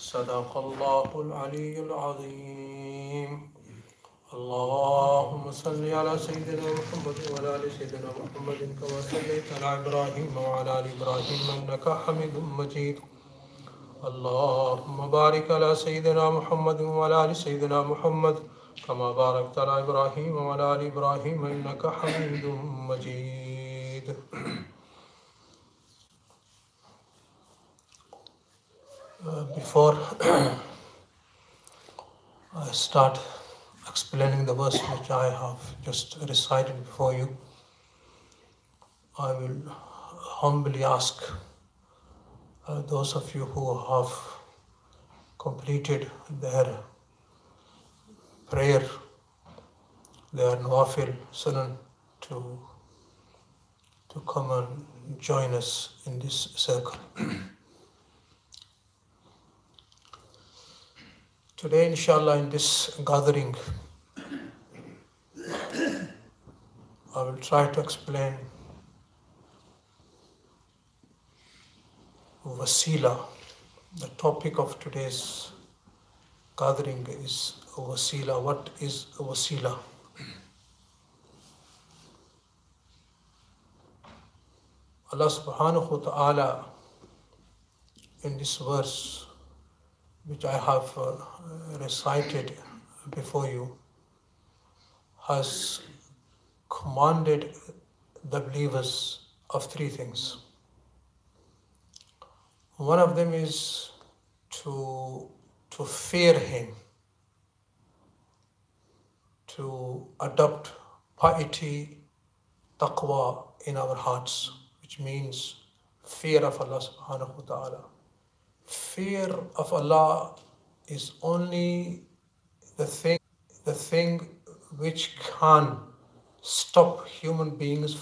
صدق الله العلي العظيم. اللهم صل على سيدنا محمد وعلى آل سيدنا محمد كما صليت على إبراهيم وعلى آل إبراهيم إنك حميد مجيد. اللهم بارك على سيدنا محمد وعلى آل سيدنا محمد كما باركت على إبراهيم وعلى آل إبراهيم إنك حميد مجيد. Before I start explaining the verse which I have just recited before you, I will humbly ask those of you who have completed their prayer, their nawafil sunan, to come and join us in this circle. Today, inshallah, in this gathering, I will try to explain Wasilah. The topic of today's gathering is Wasilah. What is Wasilah? Allah SWT in this verse which I have recited before you has commanded the believers of three things. One of them is to fear Him, to adopt piety, taqwa in our hearts, which means fear of Allah SWT. Fear of Allah is only the thing which can stop human beings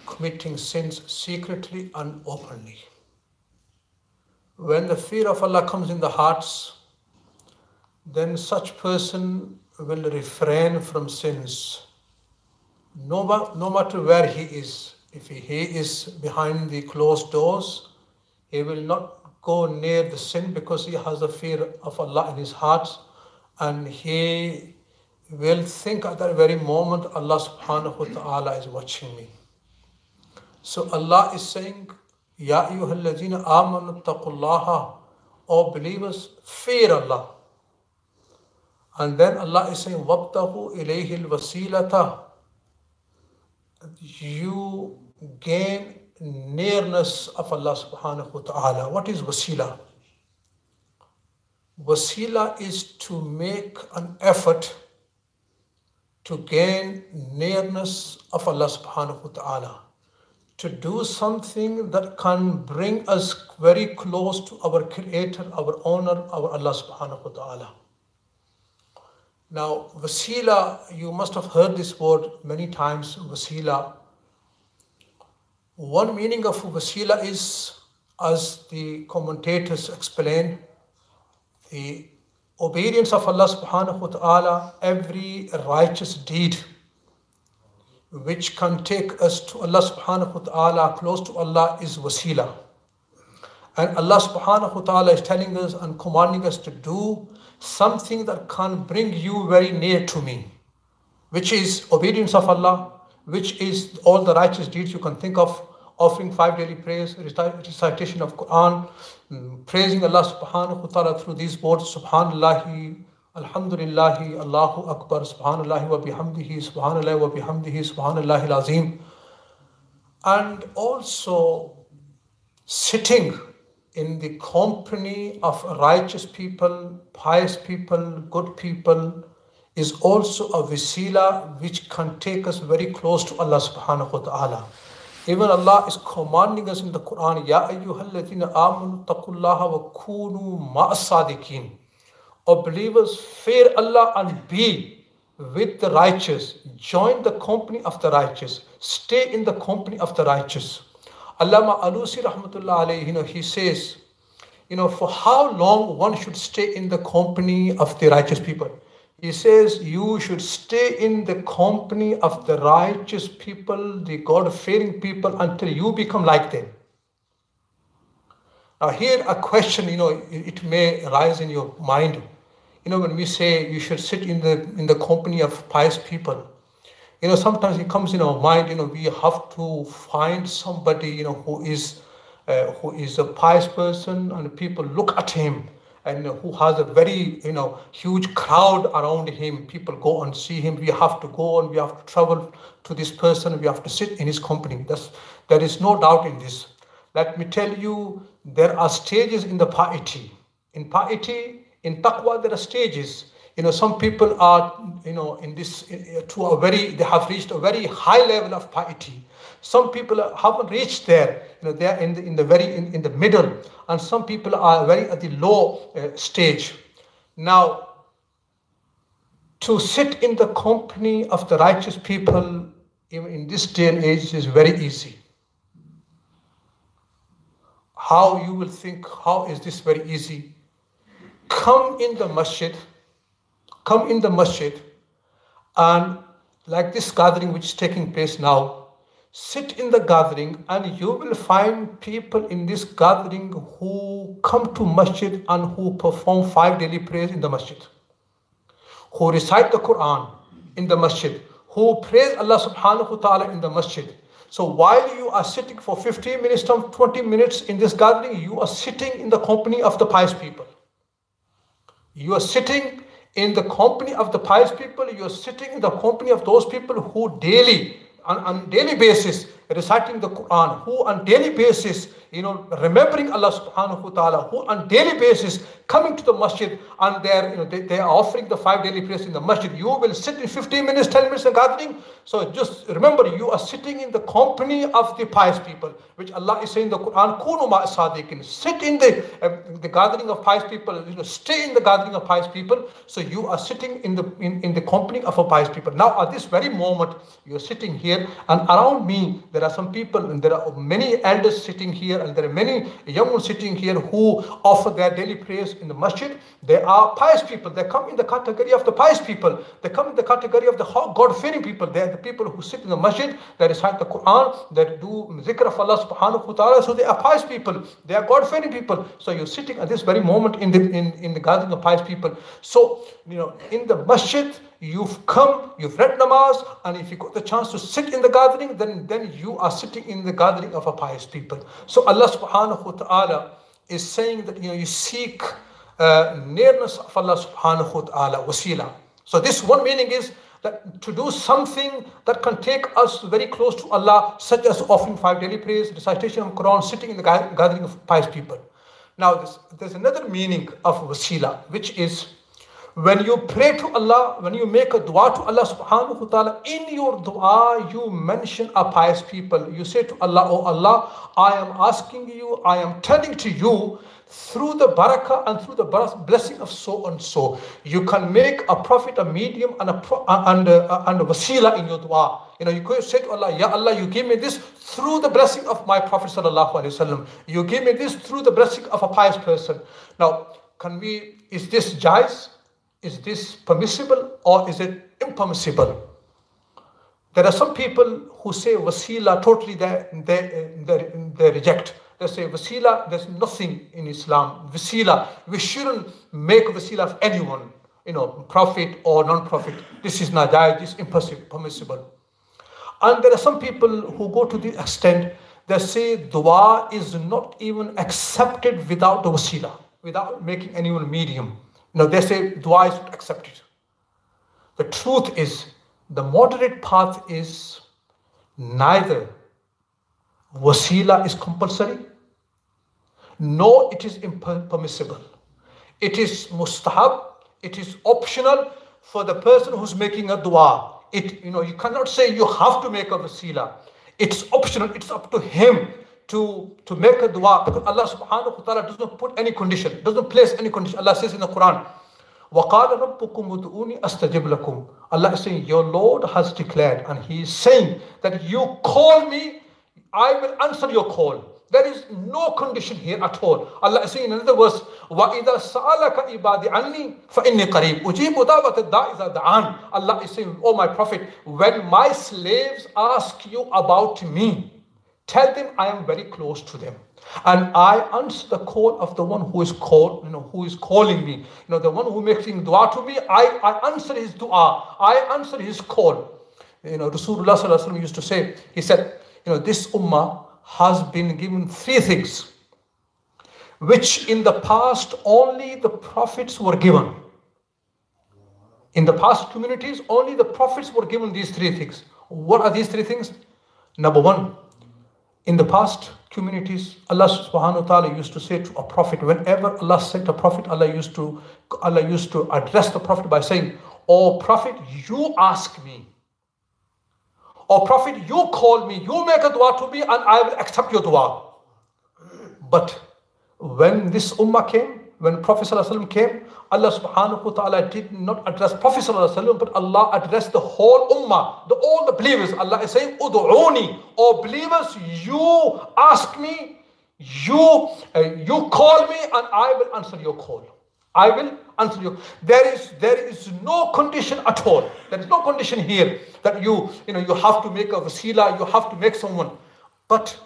committing sins secretly and openly. When the fear of Allah comes in the hearts, then such person will refrain from sins, no matter where he is. If he is behind the closed doors, he will not go near the sin because he has the fear of Allah in his heart, and he will think at that very moment, Allah subhanahu wa ta'ala is watching me. So Allah is saying, Ya ayyuhalladhina amanu taqullaha, O believers, fear Allah. And then Allah is saying, wabtahu ilayhi al-wasilata, you gain nearness of Allah subhanahu wa ta'ala. What is Wasilah? Wasilah is to make an effort to gain nearness of Allah subhanahu wa ta'ala, to do something that can bring us very close to our Creator, our owner, our Allah subhanahu wa ta'ala. Now, Wasilah, you must have heard this word many times, Wasilah. One meaning of Wasilah is, as the commentators explain, the obedience of Allah subhanahu wa ta'ala. Every righteous deed which can take us to Allah subhanahu wa ta'ala, close to Allah, is Wasilah. And Allah subhanahu wa ta'ala is telling us and commanding us to do something that can bring you very near to me, which is obedience of Allah, which is all the righteous deeds you can think of, offering 5 daily prayers, recitation of Quran, praising Allah subhanahu wa ta'ala through these words, Subhanallahi, Alhamdulillahi, Allahu Akbar, Subhanallahi wa bihamdihi, Subhanallahi wa bihamdihi, Subhanallahi al-Azim. And also sitting in the company of righteous people, pious people, good people, is also a wasilah which can take us very close to Allah subhanahu wa ta'ala. Even Allah is commanding us in the Quran, Ya ayyuhalladhina amanu taqullaha wa kunu ma'as-sadiqin. O believers, fear Allah and be with the righteous. Join the company of the righteous. Stay in the company of the righteous. Allama Alusi rahmatullah alayhi, he says, for how long one should stay in the company of the righteous people. He says, you should stay in the company of the righteous people, the God-fearing people, until you become like them. Now here a question, it may arise in your mind. When we say you should sit in the company of pious people, sometimes it comes in our mind, we have to find somebody, who is a pious person, and people look at him, and who has a very, huge crowd around him. People go and see him. We have to go and we have to travel to this person. We have to sit in his company. There is no doubt in this. Let me tell you, there are stages in the piety. In piety, in taqwa, there are stages. Some people are, in this, they have reached a very high level of piety. Some people haven't reached there. They are in the middle, and some people are very at the low stage. Now, to sit in the company of the righteous people in this day and age is very easy. How you will think, how is this very easy? Come in the masjid, and like this gathering which is taking place now, sit in the gathering, and you will find people in this gathering who come to masjid and who perform 5 daily prayers in the masjid, who recite the Quran in the masjid, who praise Allah SWT in the masjid. So while you are sitting for 15 minutes, 20 minutes in this gathering, you are sitting in the company of the pious people. You are sitting in the company of the pious people. You are sitting in the company of those people who daily, on daily basis, reciting the Quran, who on daily basis, remembering Allah subhanahu wa ta'ala, who on daily basis coming to the masjid, and they are offering the 5 daily prayers in the masjid. You will sit in 15 minutes, 10 minutes in gathering. So just remember, you are sitting in the company of the pious people, which Allah is saying in the Quran, Kunu ma'a sadiqin. Sit in the gathering of pious people, stay in the gathering of pious people. So you are sitting in the company of a pious people. Now at this very moment, you are sitting here, and around me there are some people, and there are many elders sitting here, and there are many young ones sitting here who offer their daily prayers in the masjid. They are pious people. They come in the category of the pious people. They come in the category of the God-fearing people. They are the people who sit in the masjid, they recite the Quran, they do zikr of Allah subhanahu wa ta'ala. So they are pious people. They are God-fearing people. So you're sitting at this very moment in the gathering of pious people. So, in the masjid, you've come, you've read namaz, and if you got the chance to sit in the gathering, then you are sitting in the gathering of a pious people. So Allah subhanahu wa ta'ala is saying that you seek nearness of Allah subhanahu wa ta'ala, wasilah. So this one meaning is that to do something that can take us very close to Allah, such as offering 5 daily prayers, recitation of Quran, sitting in the gathering of pious people. Now there's another meaning of wasilah, which is when you pray to Allah, when you make a dua to Allah subhanahu wa ta'ala, in your dua you mention a pious people. You say to Allah, oh Allah, I am asking you, I am turning to you through the barakah and through the blessing of so and so. You can make a prophet, a medium, and a wasilah in your dua. You could say to Allah, Ya Allah, you give me this through the blessing of my Prophet sallallahu alaihi wasallam. You give me this through the blessing of a pious person. Now, is this jais? Is this permissible or is it impermissible? There are some people who say wasilah totally they reject. They say wasilah, there's nothing in Islam. Wasilah, we shouldn't make wasilah of anyone, prophet or non-prophet. This is not jais, this is impermissible. And there are some people who go to the extent they say dua is not even accepted without the wasilah, without making anyone medium. They say dua is not accepted. The truth is, the moderate path is neither wasilah is compulsory, nor it is impermissible. It is mustahab, it is optional for the person who's making a dua. You cannot say you have to make a wasilah. It's optional, it's up to him to make a dua, because Allah subhanahu wa ta'ala does not put any condition, doesn't place any condition. Allah says in the Quran, وَقَالَ رَبُّكُمْ ud'uni astajib lakum. Allah is saying, your Lord has declared, and He is saying that you call me, I will answer your call. There is no condition here at all. Allah is saying in another verse, وَإِذَا سَأَلَكَ عِبَادِ عَنِّي فَإِنِّي قَرِيبٌ أُجِيبُ دَعْوَةَ الدَّاعِ إِذَا دَعَانِ. Allah is saying, oh my Prophet, when my slaves ask you about me, tell them I am very close to them. And I answer the call of the one who is called, who is calling me. The one who making dua to me, I answer his dua. I answer his call. Rasulullah SAW used to say, he said, this ummah has been given three things, which in the past only the prophets were given. In the past communities, only the prophets were given these three things. What are these three things? Number one, in the past communities, Allah subhanahu wa ta'ala used to say to a prophet, whenever Allah sent a prophet, Allah used to address the prophet by saying, "Oh prophet, you ask me. Oh prophet, you call me, you make a dua to me, and I will accept your dua." But when this ummah came, when Prophet ﷺ came, Allah subhanahu wa ta'ala did not address Prophet ﷺ, but Allah addressed the whole ummah, all the believers. Allah is saying, "Udu'uni, O believers, you ask me, you call me, and I will answer your call. I will answer you." There is no condition at all. There is no condition here that you have to make a wasilah, you have to make someone. But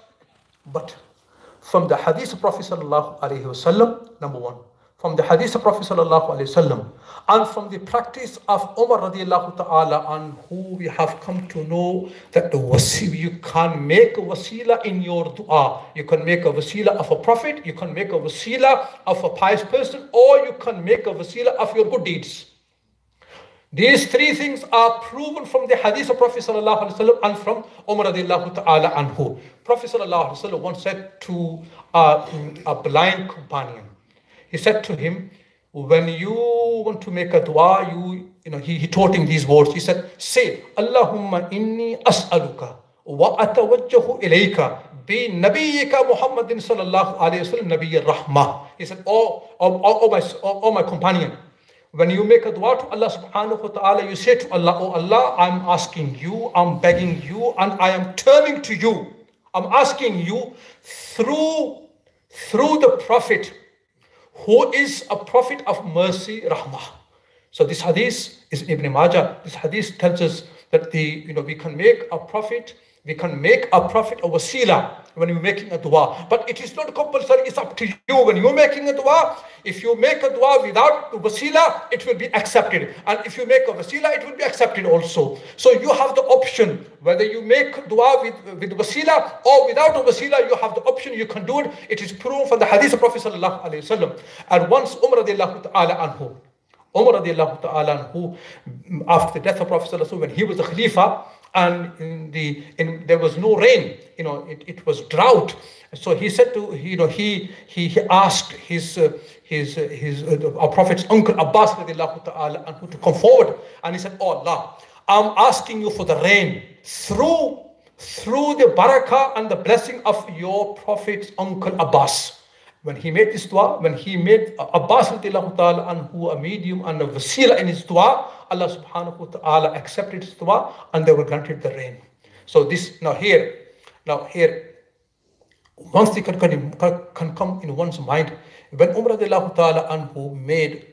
from the hadith of Prophet sallallahu alaihi wasallam, number one, from the hadith of Prophet sallallahu alaihi wasallam, and from the practice of Umar radiallahu ta'ala, and who we have come to know that you can make a wasila in your dua. You can make a wasila of a prophet, you can make a wasila of a pious person, or you can make a wasila of your good deeds. These three things are proven from the hadith of Prophet sallallahu alaihi wasallam and from Umar radiallahu ta'ala anhu. Prophet sallallahu alaihi wasallam once said to a blind companion, he said to him, when you want to make a dua, he taught him these words. He said, say, "Allahumma inni as'aluka wa atawajjahu ilayka bi nabiyyika Muhammadin sallallahu alayhi wa sallam nabiyyir rahmah." He said, oh my companion, when you make a dua to Allah subhanahu wa ta'ala, you say to Allah, "Oh Allah, I'm asking you, I'm begging you, and I am turning to you. I'm asking you through the Prophet, who is a prophet of mercy, rahmah." So this hadith is Ibn Majah. This hadith tells us that we can make a prophet a wasila when you're making a dua. But it is not compulsory, it's up to you. When you're making a dua, if you make a dua without wasila, it will be accepted. And if you make a wasila, it will be accepted also. So you have the option, whether you make dua with wasila or without a wasila, you have the option, you can do it. It is proven from the hadith of Prophet sallallahu alaihi wasallam. And once Umar radiallahu ta'ala anhu, after the death of Prophet sallallahu alaihi wasallam, when he was the Khalifa, and there was no rain, it was drought. So he said to, he asked our Prophet's uncle Abbas radiallahu ta'ala anhu to come forward, and he said, "Oh Allah, I'm asking you for the rain through the barakah and the blessing of your Prophet's uncle Abbas." When he made this dua, when he made Abbas radiallahu ta'ala anhu a medium and a wasila in his dua, Allah subhanahu wa ta'ala accepted his dua and they were granted the rain. So this, now here, one thing can come in one's mind. When Umar radiallahu ta'ala anhu made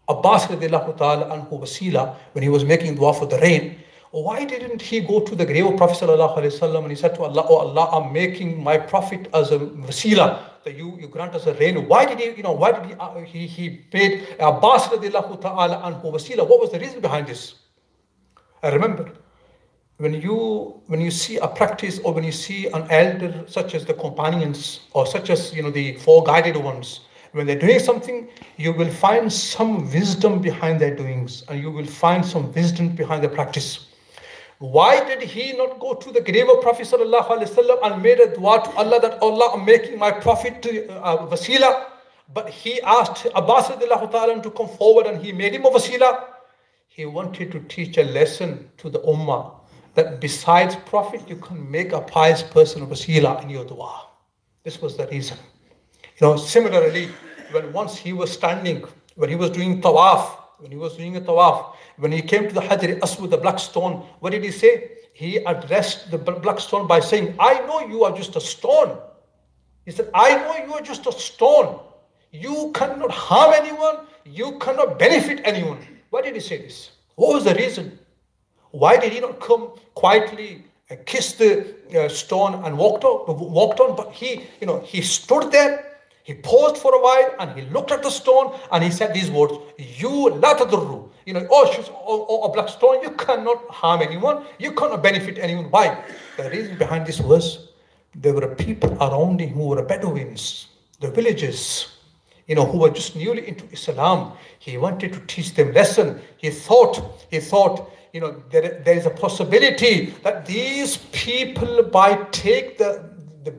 Abbas radiallahu ta'ala anhu wasila, when he was making dua for the rain, why didn't he go to the grave of Prophet sallallahu alaihi wasallam and he said to Allah, "Oh Allah, I'm making my Prophet as a wasila, that you grant us a rain"? Why did he made Abbas radiallahu ta'ala anhu wasila? What was the reason behind this? I remember, when you see a practice, or when you see an elder such as the companions, or such as the four guided ones, when they're doing something, you will find some wisdom behind their doings, and you will find some wisdom behind their practice. Why did he not go to the grave of Prophet sallallahu alaihi wasallam and made a dua to Allah that, "Allah, I'm making my Prophet wasila"? But he asked Abbas radiallahu ta'ala to come forward and he made him a wasila. He wanted to teach a lesson to the ummah that besides Prophet, you can make a pious person a wasila in your dua. This was the reason. Similarly, when once he was standing, when he was doing a tawaf, when he came to the Hajar Aswad, the black stone, what did he say? He addressed the black stone by saying, "I know you are just a stone." He said, "I know you are just a stone. You cannot harm anyone. You cannot benefit anyone." Why did he say this? What was the reason? Why did he not come quietly kissed the stone and walked on. But he stood there. He paused for a while and he looked at the stone and he said these words, "You la tadurru." Oh, black stone, you cannot harm anyone. You cannot benefit anyone. Why? The reason behind this was there were people around him who were Bedouins, the villagers, who were just newly into Islam. He wanted to teach them lesson. He thought, there is a possibility that these people might take the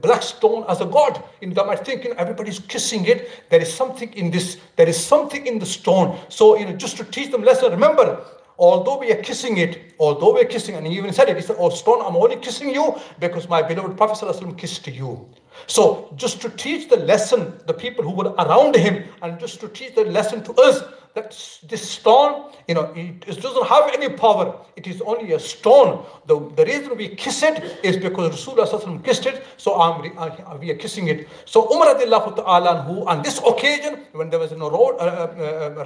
black stone as a god. They might think, everybody's kissing it. There is something in this. There is something in the stone. So, just to teach them lesson. Remember, although we are kissing it, and he even said it, he said, "Oh stone, I'm only kissing you because my beloved Prophet ﷺ kissed you." So just to teach the lesson, the people who were around him, and just to teach the lesson to us, that this stone, it doesn't have any power. It is only a stone. The reason we kiss it is because Rasulullah ﷺ kissed it, so we are kissing it. So Umar radiallahu ta'ala anhu, on this occasion, when there was no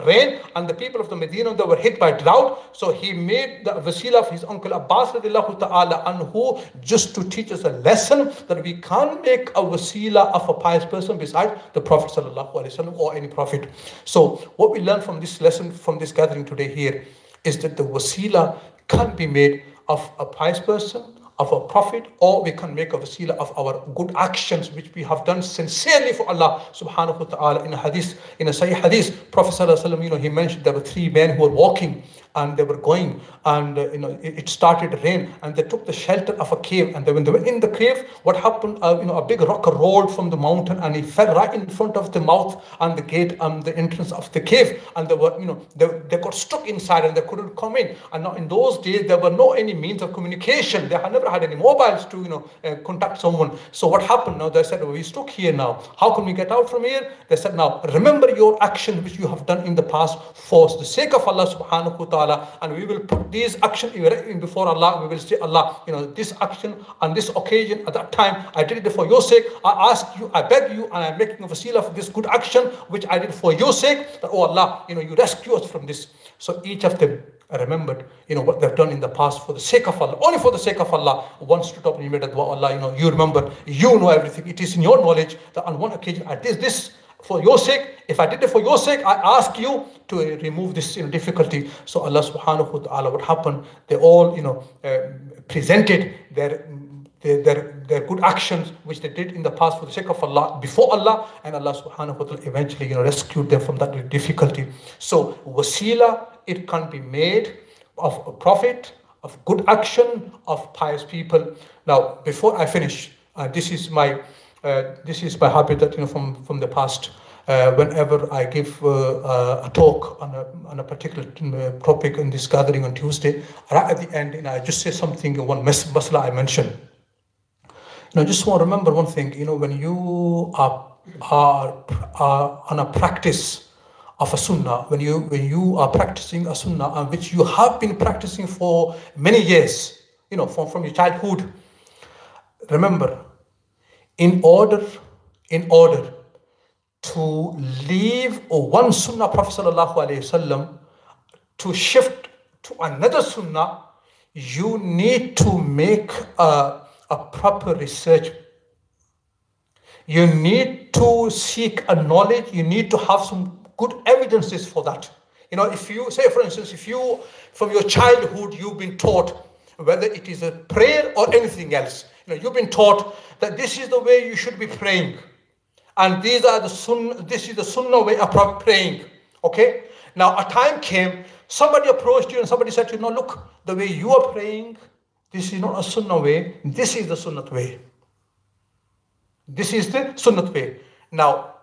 rain, and the people of the Medina, they were hit by drought, so he made the wasilah of his uncle Abbas radiallahu ta'ala anhu, just to teach us a lesson that we can't make a wasilah of a pious person besides the Prophet sallallahu alaihi wasallam or any prophet. So what we learn from this lesson, from this gathering today here, is that the wasilah can be made of a pious person, of a prophet, or we can make a wasilah of our good actions which we have done sincerely for Allah subhanahu wa ta'ala. In a hadith, in a sahih hadith, Prophet sallallahu alaihi wasallam, he mentioned there were three men who were walking and they were going, and it started to rain, and they took the shelter of a cave, and when they were in the cave, what happened, a big rock rolled from the mountain and it fell right in front of the mouth and the gate and the entrance of the cave, and they were they got stuck inside and they couldn't come in. And now in those days there were no any means of communication. They had never had any mobiles to contact someone. So what happened now? They said, "We're stuck here now. How can we get out from here?" They said, "Now remember your action which you have done in the past for the sake of Allah subhanahu wa ta'ala, and we will put these actions before Allah. We will say, Allah, this action on this occasion at that time, I did it for your sake. I ask you, I beg you, and I'm making a wasilah for this good action which I did for your sake. That, oh Allah, you rescue us from this." So each of them remembered, what they've done in the past for the sake of Allah, only for the sake of Allah. One stood up and he made a dua, "Allah, you remember, you know everything. It is in your knowledge that on one occasion I did this for your sake. If I did it for your sake, I ask you to remove this difficulty." So Allah subhanahu wa ta'ala, what happened? They all, presented their good actions which they did in the past for the sake of Allah, before Allah, and Allah subhanahu wa ta'ala eventually, rescued them from that difficulty. So wasilah, it can be made of a prophet, of good action, of pious people. Now, before I finish, this is my habit that from the past. Whenever I give a talk on a particular topic in this gathering on Tuesday, right at the end, I just say something, one masala I mention. Just want to remember one thing. When you are on a practice of a sunnah, when you are practicing a sunnah, which you have been practicing for many years, from your childhood, remember, in order to leave one sunnah Prophet sallallahu alaihi wasallam to shift to another sunnah, you need to make a proper research. You need to seek a knowledge. You need to have some good evidences for that. If you say, for instance, if you from your childhood you've been taught, whether it is a prayer or anything else, you've been taught that this is the way you should be praying, and this is the sunnah way of praying. Okay? Now a time came, somebody approached you and somebody said to you, "No, look, the way you are praying, this is not a sunnah way, this is the sunnah way. This is the sunnah way." Now,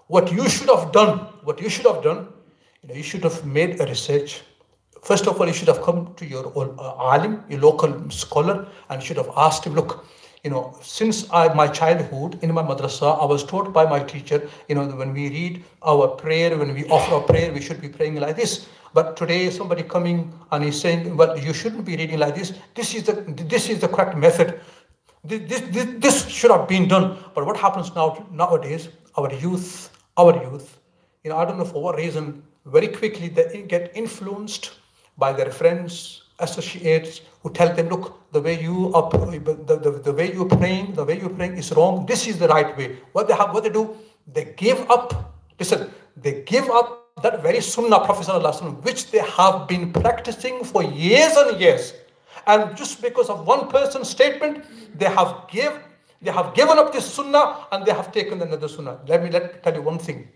what you should have done, you should have made a research. First of all, you should have come to your alim, your local scholar, and you should have asked him, "Look, since my childhood in my madrasa, I was taught by my teacher, when we read our prayer, when we offer our prayer, we should be praying like this. But today somebody coming and he's saying, well, you shouldn't be reading like this. This is the correct method. This should have been done." But what happens nowadays? Our youth, I don't know for what reason, very quickly they get influenced by their friends, associates, who tell them, look, the way you are, the way you're praying is wrong. This is the right way. What they do, they give up. Listen, they give up that very sunnah Prophet ﷺ, which they have been practicing for years and years. And just because of one person's statement, they have given up this sunnah and they have taken another sunnah. Let me tell you one thing.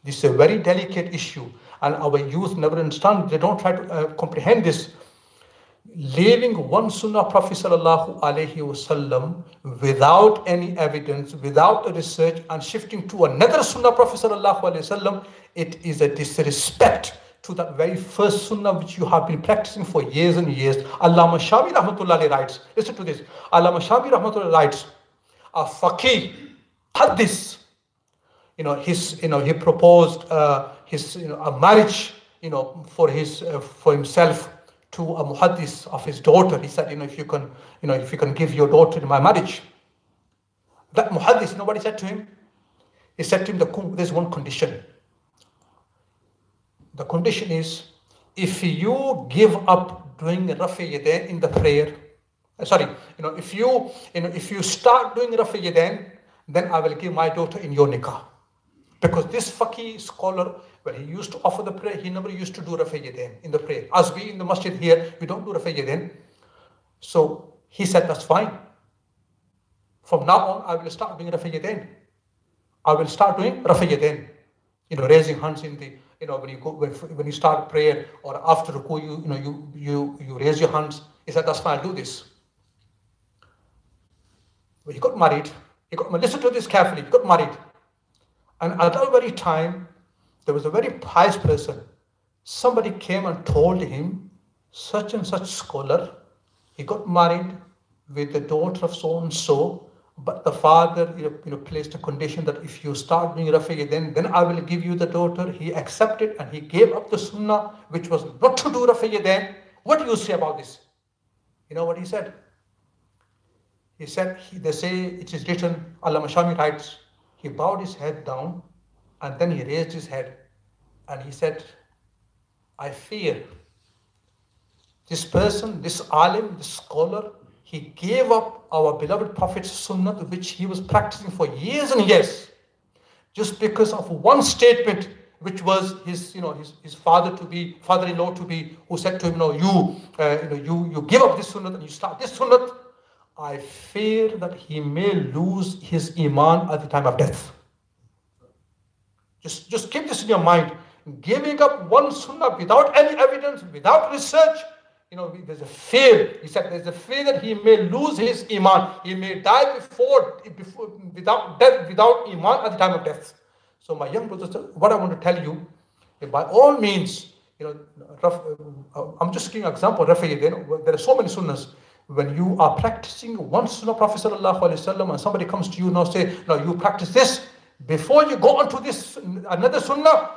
This is a very delicate issue, and our youth never understand. They don't try to comprehend this. Leaving one sunnah Prophet ﷺ without any evidence, without a research, and shifting to another sunnah Prophet ﷺ, it is a disrespect to that very first sunnah which you have been practicing for years and years. Allama SWT writes, listen to this. Allama SWT writes, a faqih had this. He proposed a marriage, for himself to a muhaddis of his daughter. He said, if you can give your daughter in my marriage. That muhaddis, what he said to him? He said to him, there's one condition. The condition is, if you give up doing Rafi Yadayn in the prayer, if you start doing Rafi Yadayn, then I will give my daughter in your nikah. Because this faqih scholar, when he used to offer the prayer, he never used to do Rafi Yadayn in the prayer. As we in the masjid here, we don't do Rafi Yadayn. So he said, that's fine. From now on, I will start doing Rafi Yadayn. I will start doing Rafi Yadayn. Raising hands in the, when you start prayer or after ruku, you raise your hands. He said, that's fine, I'll do this. But he got married. Listen to this carefully. He got married. And at that very time, there was a very pious person. Somebody came and told him, such and such scholar, he got married with the daughter of so and so, but the father placed a condition that if you start doing Rafi, then I will give you the daughter. He accepted and he gave up the sunnah, which was not to do Rafi. Then what do you say about this? You know what he said? He said, they say it is written, Allah SWT writes, he bowed his head down and then he raised his head and he said, I fear this person, this alim, this scholar, he gave up our beloved Prophet's sunnah, which he was practicing for years and years, just because of one statement, which was his father-in-law to be, who said to him, you give up this sunnah and you start this sunnah. I fear that he may lose his iman at the time of death. Just keep this in your mind. Giving up one sunnah without any evidence, without research, there's a fear. He said there's a fear that he may lose his iman. He may die without death, without iman at the time of death. So my young brothers, what I want to tell you, by all means, I'm just giving an example. There are so many sunnahs. When you are practicing one sunnah Prophet ﷺ and somebody comes to you and say, no, you practice this, before you go on to this another sunnah,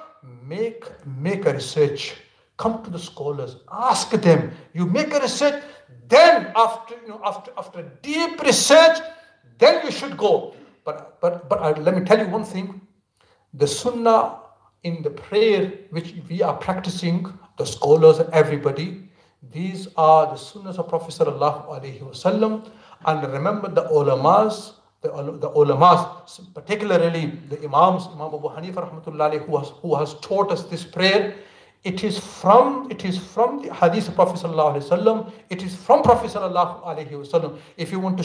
make a research. Come to the scholars, ask them. You make a research, then after deep research, then you should go. But let me tell you one thing. The sunnah in the prayer which we are practicing, the scholars and everybody, these are the sunnahs of Prophet ﷺ. And remember the ulamas, particularly the Imams, Imam Abu Hanifa rahmatullahi, who has taught us this prayer. It is from the hadith of Prophet ﷺ. It is from Prophet ﷺ. If you want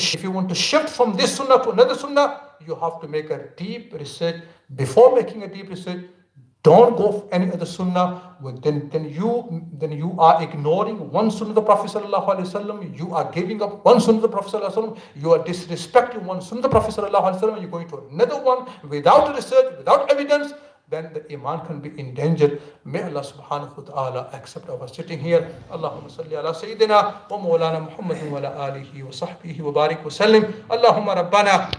to shift from this sunnah to another sunnah, you have to make a deep research. Before making a deep research, don't go for any other sunnah. Then you are ignoring one sunnah of the Prophet ﷺ. You are giving up one sunnah of the Prophet ﷺ. You are disrespecting one sunnah of the Prophet ﷺ. You're going to another one without research, without evidence. Then the iman can be endangered. May Allah subhanahu wa ta'ala accept our sitting here. Allahumma salli ala Sayyidina wa Maulana Muhammadin wa ala alihi wa sahbihi wa barik wa sallim. Allahumma rabbana